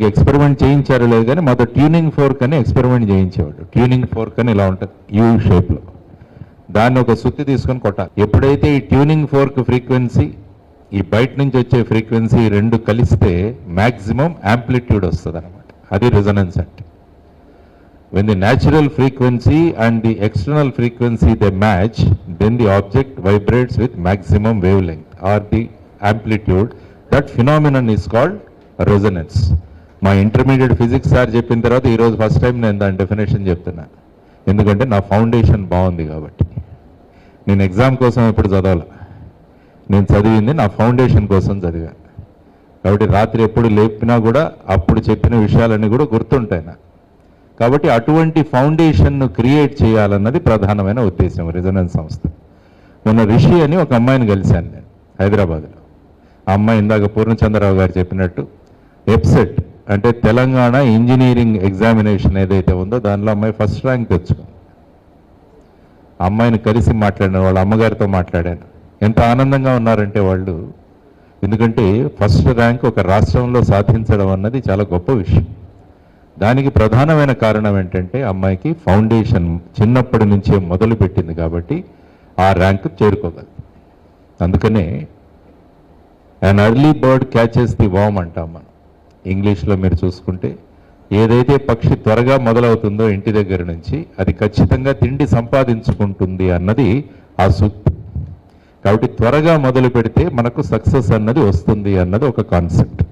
మీకు ఎక్స్పెరిమెంట్ చేయించారో లేదు కానీ మాతో ట్యూనింగ్ ఫోర్క్ అని ఎక్స్పెరిమెంట్ చేయించేవాడు. ట్యూనింగ్ ఫోర్క్ అని ఇలా ఉంటుంది యూ షేప్లో, దాన్ని ఒక సుత్తి తీసుకొని కొట్టాలి. ఎప్పుడైతే ఈ ట్యూనింగ్ ఫోర్క్ ఫ్రీక్వెన్సీ ఈ బయట నుంచి వచ్చే ఫ్రీక్వెన్సీ రెండు కలిస్తే మ్యాక్సిమం యాంప్లిట్యూడ్ వస్తుంది అనమాట. అది రెజొనెన్స్ అంటే. when the natural frequency and the external frequency they match, then the object vibrates with maximum wavelength or the amplitude. That phenomenon is called resonance. మా ఇంటర్మీడియట్ ఫిజిక్స్ సార్ చెప్పిన తర్వాత ఈరోజు first time నేను దాని definition చెప్తున్నా. ఎందుకంటే నా foundation బాగుంది కాబట్టి. నేను ఎగ్జామ్ కోసం ఎప్పుడు చదవాలి, నేను చదివింది నా ఫౌండేషన్ కోసం చదివాను కాబట్టి రాత్రి ఎప్పుడు లేపినా కూడా అప్పుడు చెప్పిన విషయాలన్నీ కూడా గుర్తుంటాయి నాకు. కాబట్టి అటువంటి ఫౌండేషన్ను క్రియేట్ చేయాలన్నది ప్రధానమైన ఉద్దేశం రెజొనెన్స్ సంస్థ. మొన్న రిషి అని ఒక అమ్మాయిని కలిశాను నేను హైదరాబాద్లో. ఆ అమ్మాయి ఇందాక పూర్ణచంద్రరావు గారు చెప్పినట్టు ఎప్సెట్ అంటే తెలంగాణ ఇంజనీరింగ్ ఎగ్జామినేషన్ ఏదైతే ఉందో దానిలో అమ్మాయి ఫస్ట్ ర్యాంక్ తెచ్చుకుంది. అమ్మాయిని కలిసి మాట్లాడిన వాళ్ళ అమ్మగారితో మాట్లాడాను. ఎంత ఆనందంగా ఉన్నారంటే వాళ్ళు, ఎందుకంటే ఫస్ట్ ర్యాంక్ ఒక రాష్ట్రంలో సాధించడం అన్నది చాలా గొప్ప విషయం. దానికి ప్రధానమైన కారణం ఏంటంటే అమ్మాయికి ఫౌండేషన్ చిన్నప్పటి నుంచే మొదలు పెట్టింది కాబట్టి ఆ ర్యాంక్ చేరుకోగలదు. అందుకనే an early bird catches the worm అంటాం మనం ఇంగ్లీష్లో. మీరు చూసుకుంటే ఏదైతే పక్షి త్వరగా మొదలవుతుందో ఇంటి దగ్గర నుంచి అది ఖచ్చితంగా తిండి సంపాదించుకుంటుంది అన్నది ఆ సూక్తి. కాబట్టి త్వరగా మొదలు పెడితే మనకు సక్సెస్ అన్నది వస్తుంది అన్నది ఒక కాన్సెప్ట్.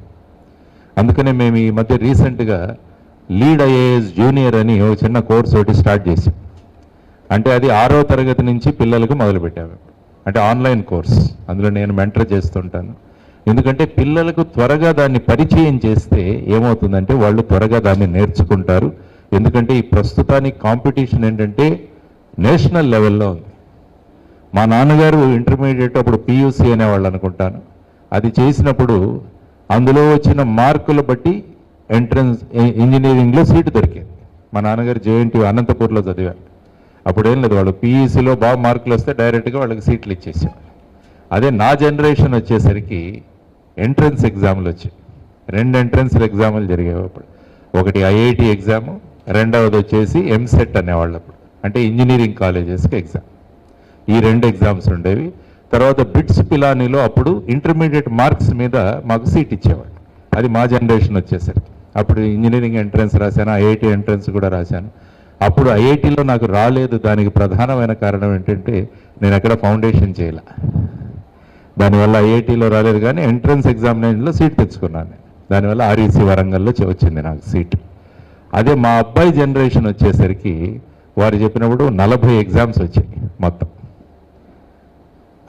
అందుకనే మేము ఈ మధ్య రీసెంట్గా లీడ్ ఐఏఎస్ జూనియర్ అని ఒక చిన్న కోర్స్ ఒకటి స్టార్ట్ చేసాం. అంటే అది 6వ తరగతి నుంచి పిల్లలకు మొదలుపెట్టాము. అంటే ఆన్లైన్ కోర్స్. అందులో నేను మెంటర్ చేస్తుంటాను. ఎందుకంటే పిల్లలకు త్వరగా దాన్ని పరిచయం చేస్తే ఏమవుతుందంటే వాళ్ళు త్వరగా దాన్ని నేర్చుకుంటారు. ఎందుకంటే ఈ ప్రస్తుతానికి కాంపిటీషన్ ఏంటంటే నేషనల్ లెవెల్లో ఉంది. మా నాన్నగారు ఇంటర్మీడియట్ అప్పుడు పియూసీ అనేవాళ్ళు అనుకుంటాను. అది చేసినప్పుడు అందులో వచ్చిన మార్కులు బట్టి ఎంట్రన్స్ ఇంజనీరింగ్లో సీటు దొరికింది. మా నాన్నగారు జేఎన్టీయూ అనంతపూర్లో చదివారు. అప్పుడేం లేదు, వాళ్ళు పీఈసీలో బాగా మార్కులు వస్తే డైరెక్ట్గా వాళ్ళకి సీట్లు ఇచ్చేసేవాళ్ళు. అదే నా జనరేషన్ వచ్చేసరికి ఎంట్రన్స్ ఎగ్జామ్లు వచ్చాయి. 2 ఎంట్రన్స్ ఎగ్జాములు జరిగేవి అప్పుడు. ఒకటి ఐఐటి ఎగ్జాము, రెండవది వచ్చేసి ఎంసెట్ అనేవాళ్ళు అప్పుడు, అంటే ఇంజనీరింగ్ కాలేజెస్కి ఎగ్జామ్. ఈ 2 ఎగ్జామ్స్ ఉండేవి. తర్వాత బిట్స్ పిలానీలో అప్పుడు ఇంటర్మీడియట్ మార్క్స్ మీద మాకు సీట్ ఇచ్చేవాళ్ళు. అది మా జనరేషన్ వచ్చేసరికి. అప్పుడు ఇంజనీరింగ్ ఎంట్రన్స్ రాశాను, ఐఐటి ఎంట్రన్స్ కూడా రాశాను. అప్పుడు ఐఐటిలో నాకు రాలేదు. దానికి ప్రధానమైన కారణం ఏంటంటే నేను ఎక్కడ ఫౌండేషన్ చేయాల. దానివల్ల ఐఐటిలో రాలేదు, కానీ ఎంట్రన్స్ ఎగ్జామినేషన్లో సీట్ తెచ్చుకున్నాను. దానివల్ల ఆర్ఈసీ వరంగల్లో వచ్చింది నాకు సీట్. అదే మా అబ్బాయి జనరేషన్ వచ్చేసరికి వారు చెప్పినప్పుడు 40 ఎగ్జామ్స్ వచ్చాయి మొత్తం.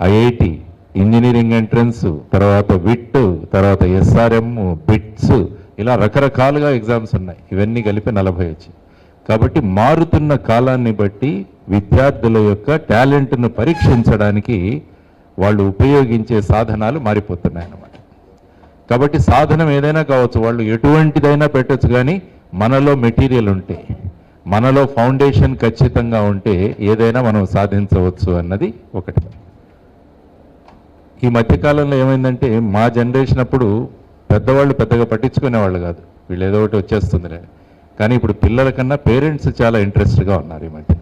ఐఐటి, ఇంజనీరింగ్ ఎంట్రన్స్, తర్వాత విట్, తర్వాత ఎస్ఆర్ఎం, బిట్స్, ఇలా రకరకాలుగా ఎగ్జామ్స్ ఉన్నాయి. ఇవన్నీ కలిపి 40 వచ్చాయి. కాబట్టి మారుతున్న కాలాన్ని బట్టి విద్యార్థుల యొక్క టాలెంట్ను పరీక్షించడానికి వాళ్ళు ఉపయోగించే సాధనాలు మారిపోతున్నాయి అన్నమాట. కాబట్టి సాధనం ఏదైనా కావచ్చు, వాళ్ళు ఎటువంటిదైనా పెట్టచ్చు, కానీ మనలో మెటీరియల్ ఉంటే, మనలో ఫౌండేషన్ ఖచ్చితంగా ఉంటే ఏదైనా మనం సాధించవచ్చు అన్నది ఒకటి. ఈ మధ్యకాలంలో ఏమైందంటే మా జనరేషన్ అప్పుడు పెద్దవాళ్ళు పెద్దగా పట్టించుకునేవాళ్ళు కాదు, వీళ్ళు ఏదో ఒకటి వచ్చేస్తుందిలే. కానీ ఇప్పుడు పిల్లల కన్నా పేరెంట్స్ చాలా ఇంట్రెస్ట్గా ఉన్నారు ఈ మధ్య.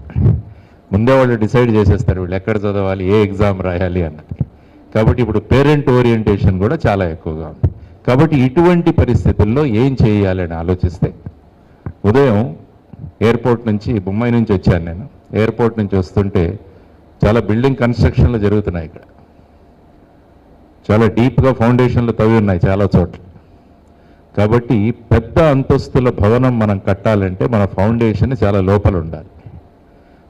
ముందే వాళ్ళు డిసైడ్ చేసేస్తారు వీళ్ళు ఎక్కడ చదవాలి, ఏ ఎగ్జామ్ రాయాలి అన్నది. కాబట్టి ఇప్పుడు పేరెంట్ ఓరియంటేషన్ కూడా చాలా ఎక్కువగా ఉంది. కాబట్టి ఇటువంటి పరిస్థితుల్లో ఏం చేయాలని ఆలోచిస్తే, ఉదయం ఎయిర్పోర్ట్ నుంచి, బొంబాయి నుంచి వచ్చాను నేను. ఎయిర్పోర్ట్ నుంచి వస్తుంటే చాలా బిల్డింగ్ కన్స్ట్రక్షన్లు జరుగుతున్నాయి. ఇక్కడ చాలా డీప్గా ఫౌండేషన్లు తవ్వి ఉన్నాయి చాలా చోట్ల. కాబట్టి పెద్ద అంతస్తుల భవనం మనం కట్టాలంటే మన ఫౌండేషన్ చాలా లోపల ఉండాలి.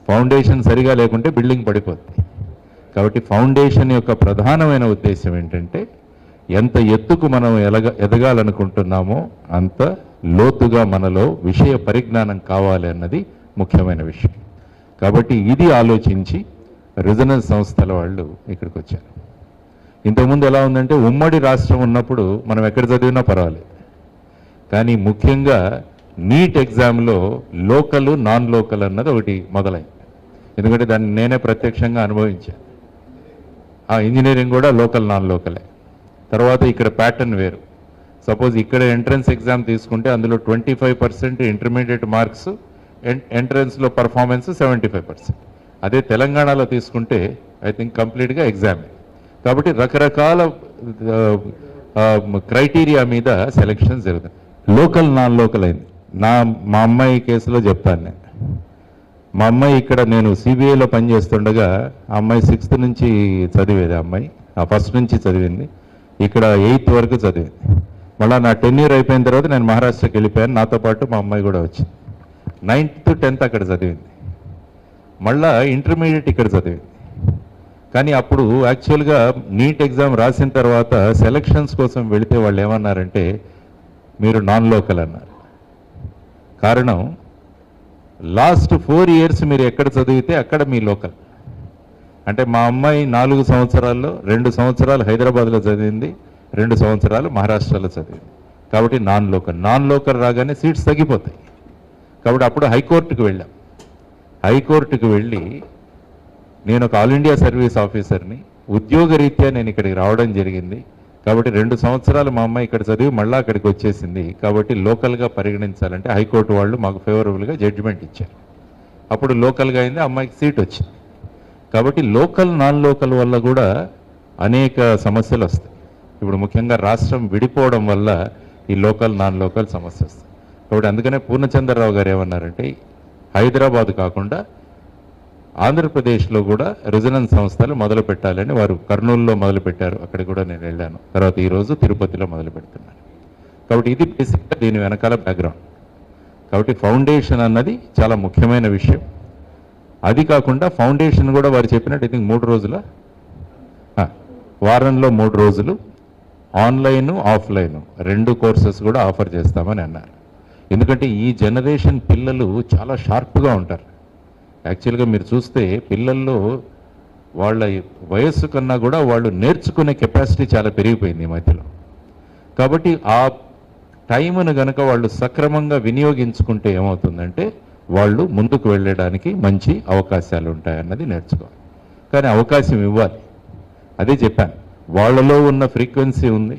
ఫౌండేషన్ సరిగా లేకుంటే బిల్డింగ్ పడిపోద్ది. కాబట్టి ఫౌండేషన్ యొక్క ప్రధానమైన ఉద్దేశం ఏంటంటే ఎంత ఎత్తుకు మనం ఎదగాలనుకుంటున్నామో అంత లోతుగా మనలో విషయ పరిజ్ఞానం కావాలి అన్నది ముఖ్యమైన విషయం. కాబట్టి ఇది ఆలోచించి రెజొనెన్స్ సంస్థల వాళ్ళు ఇక్కడికి వచ్చారు. ఇంతకుముందు ఎలా ఉందంటే ఉమ్మడి రాష్ట్రం ఉన్నప్పుడు మనం ఎక్కడ చదివినా పర్వాలేదు, కానీ ముఖ్యంగా నీట్ ఎగ్జామ్లో లోకల్, నాన్ లోకల్ అన్నది ఒకటి మొదలైంది. ఎందుకంటే దాన్ని నేనే ప్రత్యక్షంగా అనుభవించాను. ఆ ఇంజనీరింగ్ కూడా లోకల్, నాన్ లోకలే. తర్వాత ఇక్కడ ప్యాటర్న్ వేరు. సపోజ్ ఇక్కడ ఎంట్రన్స్ ఎగ్జామ్ తీసుకుంటే అందులో 25% ఇంటర్మీడియట్ మార్క్స్, ఎంట్రన్స్లో పర్ఫార్మెన్స్ 75%. అదే తెలంగాణలో తీసుకుంటే ఐ థింక్ కంప్లీట్గా ఎగ్జామే. కాబట్టి రకరకాల క్రైటీరియా మీద సెలెక్షన్ జరుగుతుంది. లోకల్ నాన్ లోకల్ అయింది. మా అమ్మాయి కేసులో చెప్తాను నేను. మా అమ్మాయి ఇక్కడ నేను సిబిఐలో పనిచేస్తుండగా ఆ అమ్మాయి 6th నుంచి చదివేది. ఆ అమ్మాయి ఫస్ట్ నుంచి చదివింది, ఇక్కడ 8th వరకు చదివింది. మళ్ళీ నా టెన్యూర్ అయిపోయిన తర్వాత నేను మహారాష్ట్రకి వెళ్ళిపోయాను, నాతో పాటు మా అమ్మాయి కూడా వచ్చింది. 9th to 10th అక్కడ చదివింది, మళ్ళా ఇంటర్మీడియట్ ఇక్కడ చదివింది. కానీ అప్పుడు యాక్చువల్గా నీట్ ఎగ్జామ్ రాసిన తర్వాత సెలక్షన్స్ కోసం వెళితే వాళ్ళు ఏమన్నారంటే మీరు నాన్ లోకల్ అన్నారు. కారణం లాస్ట్ 4 years మీరు ఎక్కడ చదివితే అక్కడ మీ లోకల్. అంటే మా అమ్మాయి 4 సంవత్సరాల్లో 2 సంవత్సరాలు హైదరాబాద్లో చదివింది, 2 సంవత్సరాలు మహారాష్ట్రలో చదివింది. కాబట్టి నాన్ లోకల్ రాగానే సీట్స్ తగ్గిపోతాయి. కాబట్టి అప్పుడు హైకోర్టుకు వెళ్ళాం. హైకోర్టుకు వెళ్ళి నేను ఒక ఆల్ ఇండియా సర్వీస్ ఆఫీసర్ని, ఉద్యోగరీత్యా నేను ఇక్కడికి రావడం జరిగింది. కాబట్టి 2 సంవత్సరాలు మా అమ్మాయి ఇక్కడ చదివి మళ్ళీ అక్కడికి వచ్చేసింది. కాబట్టి లోకల్గా పరిగణించాలంటే హైకోర్టు వాళ్ళు మాకు ఫేవరబుల్గా జడ్జిమెంట్ ఇచ్చారు. అప్పుడు లోకల్గా అయింది, అమ్మాయికి సీట్ వచ్చింది. కాబట్టి లోకల్ నాన్ లోకల్ వల్ల కూడా అనేక సమస్యలు వస్తాయి. ఇప్పుడు ముఖ్యంగా రాష్ట్రం విడిపోవడం వల్ల ఈ లోకల్ నాన్ లోకల్ సమస్య వస్తుంది. కాబట్టి అందుకనే పూర్ణచంద్రరావు గారు ఏమన్నారంటే హైదరాబాద్ కాకుండా ఆంధ్రప్రదేశ్లో కూడా రెసిడెన్స్ సంస్థలు మొదలు పెట్టాలని వారు కర్నూలులో మొదలుపెట్టారు. అక్కడికి కూడా నేను వెళ్ళాను. తర్వాత ఈరోజు తిరుపతిలో మొదలు పెడుతున్నాను. కాబట్టి ఇది బేసిక్గా దీని వెనకాల బ్యాక్గ్రౌండ్. కాబట్టి ఫౌండేషన్ అన్నది చాలా ముఖ్యమైన విషయం. అది కాకుండా ఫౌండేషన్ కూడా వారు చెప్పినట్టు ఐ థింక్ 3 రోజుల వారంలో 3 రోజులు ఆన్లైన్ ఆఫ్లైన్ 2 కోర్సెస్ కూడా ఆఫర్ చేస్తామని అన్నారు. ఎందుకంటే ఈ జనరేషన్ పిల్లలు చాలా షార్ప్గా ఉంటారు. యాక్చువల్గా మీరు చూస్తే పిల్లల్లో వాళ్ళ వయస్సు కన్నా కూడా వాళ్ళు నేర్చుకునే కెపాసిటీ చాలా పెరిగిపోయింది ఈ మధ్యలో. కాబట్టి ఆ టైంను కనుక వాళ్ళు సక్రమంగా వినియోగించుకుంటే ఏమవుతుందంటే వాళ్ళు ముందుకు వెళ్ళడానికి మంచి అవకాశాలు ఉంటాయన్నది నేర్చుకోవాలి. కానీ అవకాశం ఇవ్వాలి. అదే చెప్పాను, వాళ్ళలో ఉన్న ఫ్రీక్వెన్సీ ఉంది,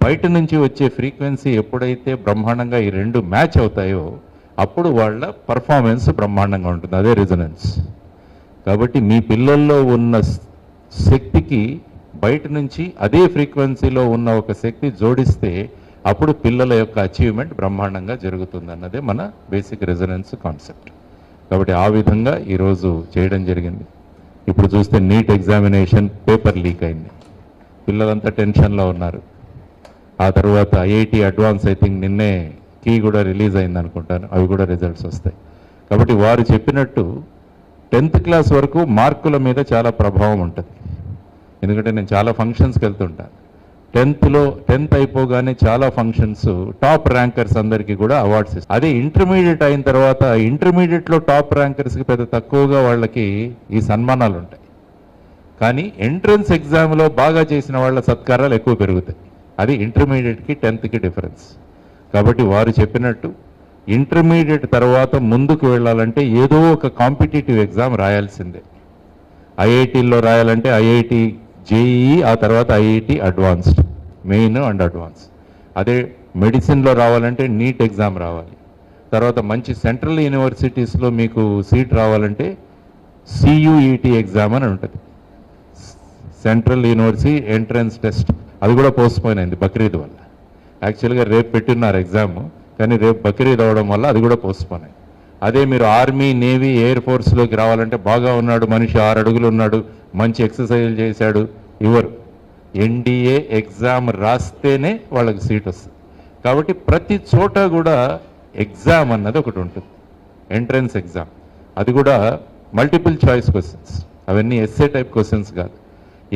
బయట నుంచి వచ్చే ఫ్రీక్వెన్సీ ఎప్పుడైతే బ్రహ్మాండంగా ఈ 2 మ్యాచ్ అవుతాయో అప్పుడు వాళ్ళ పర్ఫార్మెన్స్ బ్రహ్మాండంగా ఉంటుంది. అదే రెజొనెన్స్. కాబట్టి మీ పిల్లల్లో ఉన్న శక్తికి బయట నుంచి అదే ఫ్రీక్వెన్సీలో ఉన్న ఒక శక్తి జోడిస్తే అప్పుడు పిల్లల యొక్క అచీవ్మెంట్ బ్రహ్మాండంగా జరుగుతుంది అన్నదే మన బేసిక్ రెజొనెన్స్ కాన్సెప్ట్. కాబట్టి ఆ విధంగా ఈరోజు చేయడం జరిగింది. ఇప్పుడు చూస్తే నీట్ ఎగ్జామినేషన్ పేపర్ లీక్ అయింది, పిల్లలంతా టెన్షన్లో ఉన్నారు. ఆ తర్వాత ఐఐటి అడ్వాన్స్ ఐ థింక్ నిన్నే కీ కూడా రిలీజ్ అయింది అనుకుంటాను, అవి కూడా రిజల్ట్స్ వస్తాయి. కాబట్టి వారు చెప్పినట్టు 10th క్లాస్ వరకు మార్కుల మీద చాలా ప్రభావం ఉంటుంది. ఎందుకంటే నేను చాలా ఫంక్షన్స్కి వెళ్తుంటాను. 10th అయిపోగానే చాలా ఫంక్షన్స్ టాప్ ర్యాంకర్స్ అందరికీ కూడా అవార్డ్స్ ఇస్తారు. అదే ఇంటర్మీడియట్ అయిన తర్వాత ఇంటర్మీడియట్లో టాప్ ర్యాంకర్స్కి పెద్ద తక్కువగా వాళ్ళకి ఈ సన్మానాలు ఉంటాయి. కానీ ఎంట్రన్స్ ఎగ్జామ్లో బాగా చేసిన వాళ్ళ సత్కారాలు ఎక్కువ పెరుగుతాయి. అది ఇంటర్మీడియట్కి 10th డిఫరెన్స్. కాబట్టి వారు చెప్పినట్టు ఇంటర్మీడియట్ తర్వాత ముందుకు వెళ్ళాలంటే ఏదో ఒక కాంపిటేటివ్ ఎగ్జామ్ రాయాల్సిందే. ఐఐటీల్లో రాయాలంటే ఐఐటి జేఈఈ, ఆ తర్వాత IIT advanced, main and advance. అదే మెడిసిన్లో రావాలంటే నీట్ ఎగ్జామ్ రావాలి. తర్వాత మంచి సెంట్రల్ యూనివర్సిటీస్లో మీకు సీట్ రావాలంటే సియుఈటి ఎగ్జామ్ అని ఉంటుంది, సెంట్రల్ యూనివర్సిటీ ఎంట్రన్స్ టెస్ట్. అది కూడా పోస్ట్పోన్ అయింది బక్రీద్ వల్ల. యాక్చువల్గా రేపు పెట్టున్నారు ఎగ్జామ్, కానీ రేపు బక్రీద్ అవ్వడం వల్ల అది కూడా పోస్ట్పోన్ అయింది. అదే మీరు ఆర్మీ, నేవీ, ఎయిర్ ఫోర్స్లోకి రావాలంటే బాగా ఉన్నాడు మనిషి, 6 అడుగులు ఉన్నాడు, మంచి ఎక్సర్సైజులు చేశాడు, ఇవ్వరు. ఎన్డీఏ ఎగ్జామ్ రాస్తేనే వాళ్ళకి సీట్ వస్తుంది. కాబట్టి ప్రతి చోట కూడా ఎగ్జామ్ అన్నది ఒకటి ఉంటుంది, ఎంట్రన్స్ ఎగ్జామ్. అది కూడా మల్టిపుల్ చాయిస్ క్వశ్చన్స్, అవన్నీ ఎస్ఏ టైప్ క్వశ్చన్స్ కాదు.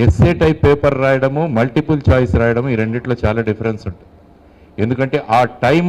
ఎస్ఏ టైప్ పేపర్ రాయడము, మల్టిపుల్ చాయిస్ రాయడము, ఈ రెండిట్లో చాలా డిఫరెన్స్ ఉంటుంది. ఎందుకంటే ఆ టైం